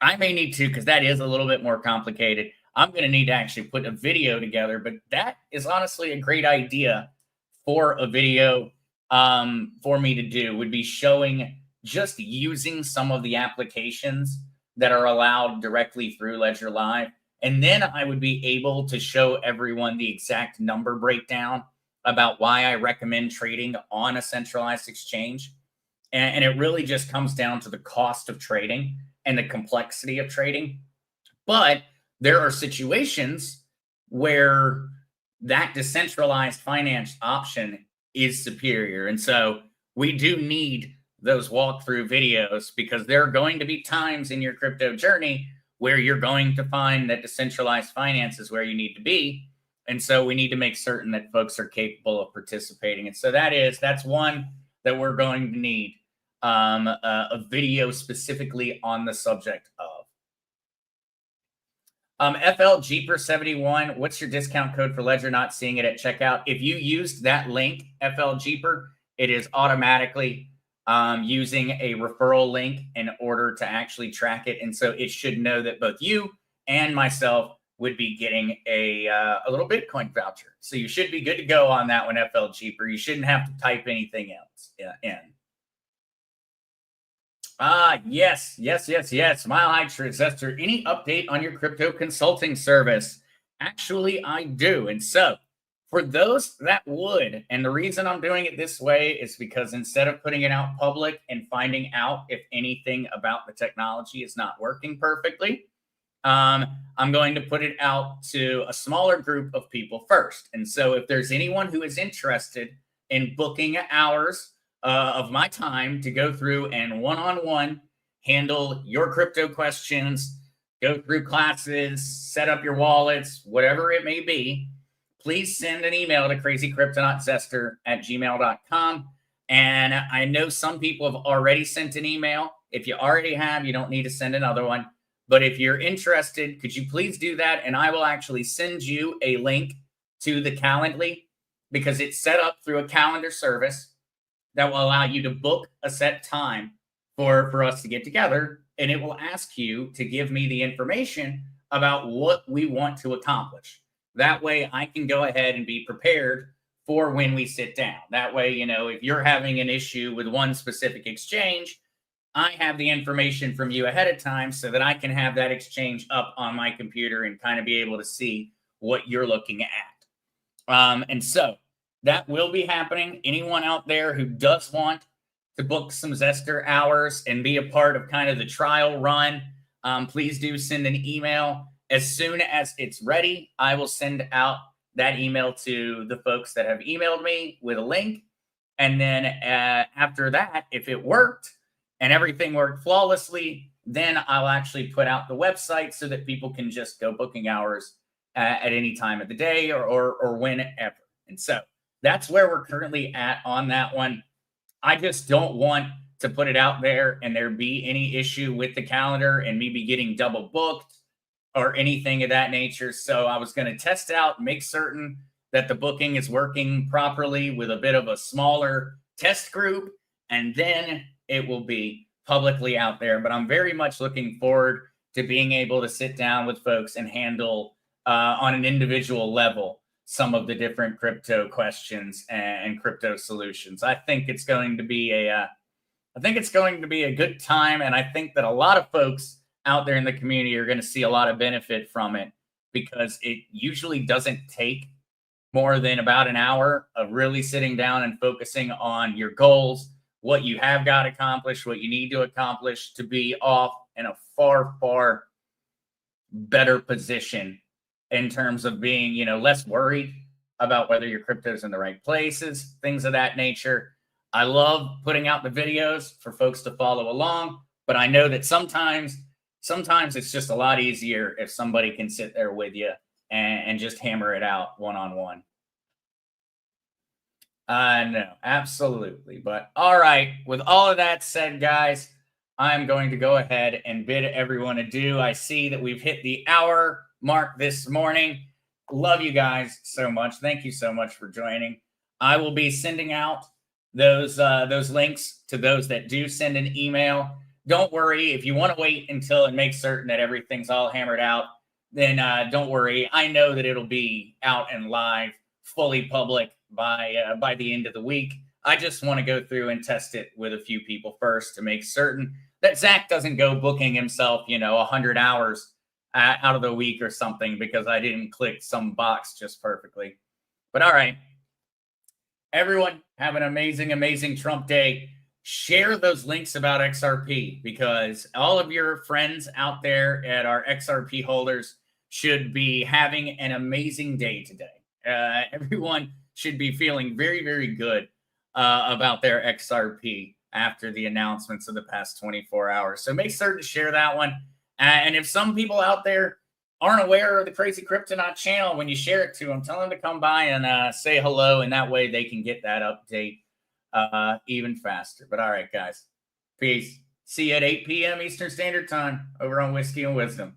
I may need to, because that is a little bit more complicated. I'm going to need to actually put a video together, but that is honestly a great idea for a video for me to do, would be showing just using some of the applications that are allowed directly through Ledger Live. And then I would be able to show everyone the exact number breakdown about why I recommend trading on a centralized exchange. And it really just comes down to the cost of trading and the complexity of trading. But there are situations where that decentralized finance option is superior. And so we do need those walkthrough videos, because there are going to be times in your crypto journey where you're going to find that decentralized finance is where you need to be. And so we need to make certain that folks are capable of participating. And so that's one that we're going to need a video specifically on the subject of. FL Jeeper 71, what's your discount code for Ledger? Not seeing it at checkout. If you used that link, FL Jeeper, it is automatically using a referral link in order to actually track it. And so it should know that both you and myself would be getting a little Bitcoin voucher. So you should be good to go on that one, FL Jeeper. You shouldn't have to type anything else in. Yes. Smile High, Trish, Zester. Any update on your crypto consulting service? Actually, I do. And so for those that would, and the reason I'm doing it this way is because instead of putting it out public and finding out if anything about the technology is not working perfectly, I'm going to put it out to a smaller group of people first. And so if there's anyone who is interested in booking hours of my time to go through and one-on-one handle your crypto questions, go through classes, set up your wallets, whatever it may be, please send an email to crazycryptonautzester@gmail.com. And I know some people have already sent an email. If you already have, you don't need to send another one. But if you're interested, could you please do that? And I will actually send you a link to the Calendly, because it's set up through a calendar service that will allow you to book a set time for us to get together. And it will ask you to give me the information about what we want to accomplish. That way I can go ahead and be prepared for when we sit down. That way, if you're having an issue with one specific exchange, I have the information from you ahead of time so that I can have that exchange up on my computer and kind of be able to see what you're looking at. And so that will be happening. Anyone out there who does want to book some Zester hours and be a part of kind of the trial run, please do send an email. As soon as it's ready, I will send out that email to the folks that have emailed me with a link. And then after that, if it worked and everything worked flawlessly, then I'll actually put out the website so that people can just go booking hours at any time of the day or whenever. And so that's where we're currently at on that one. I just don't want to put it out there and there be any issue with the calendar and me be getting double booked or anything of that nature. So I was going to test out, make certain that the booking is working properly with a bit of a smaller test group, and then it will be publicly out there. But I'm very much looking forward to being able to sit down with folks and handle on an individual level some of the different crypto questions and crypto solutions. I think it's going to be a good time, and I think that a lot of folks out there in the community are going to see a lot of benefit from it, because it usually doesn't take more than about an hour of really sitting down and focusing on your goals, what you have got accomplished, what you need to accomplish to be off in a far, far better position in terms of being, less worried about whether your crypto's in the right places, things of that nature. I love putting out the videos for folks to follow along, but I know that sometimes it's just a lot easier if somebody can sit there with you and just hammer it out one-on-one. No, absolutely. But all right, with all of that said, guys, I'm going to go ahead and bid everyone adieu. I see that we've hit the hour mark this morning. Love you guys so much. Thank you so much for joining. I will be sending out those links to those that do send an email. Don't worry if you want to wait until and make certain that everything's all hammered out. Then don't worry. I know that it'll be out and live, fully public by the end of the week. I just want to go through and test it with a few people first to make certain that Zach doesn't go booking himself, 100 hours out of the week or something because I didn't click some box just perfectly. But all right, everyone, have an amazing, amazing Trump Day. Share those links about XRP because all of your friends out there at our XRP holders should be having an amazing day today. Everyone should be feeling very, very good about their XRP after the announcements of the past 24 hours. So make certain to share that one. And if some people out there aren't aware of the Crazy Cryptonaut channel, when you share it to them, tell them to come by and say hello. And that way they can get that update even faster. But all right, guys, peace. See you at 8 p.m. Eastern Standard Time over on Whiskey and Wisdom.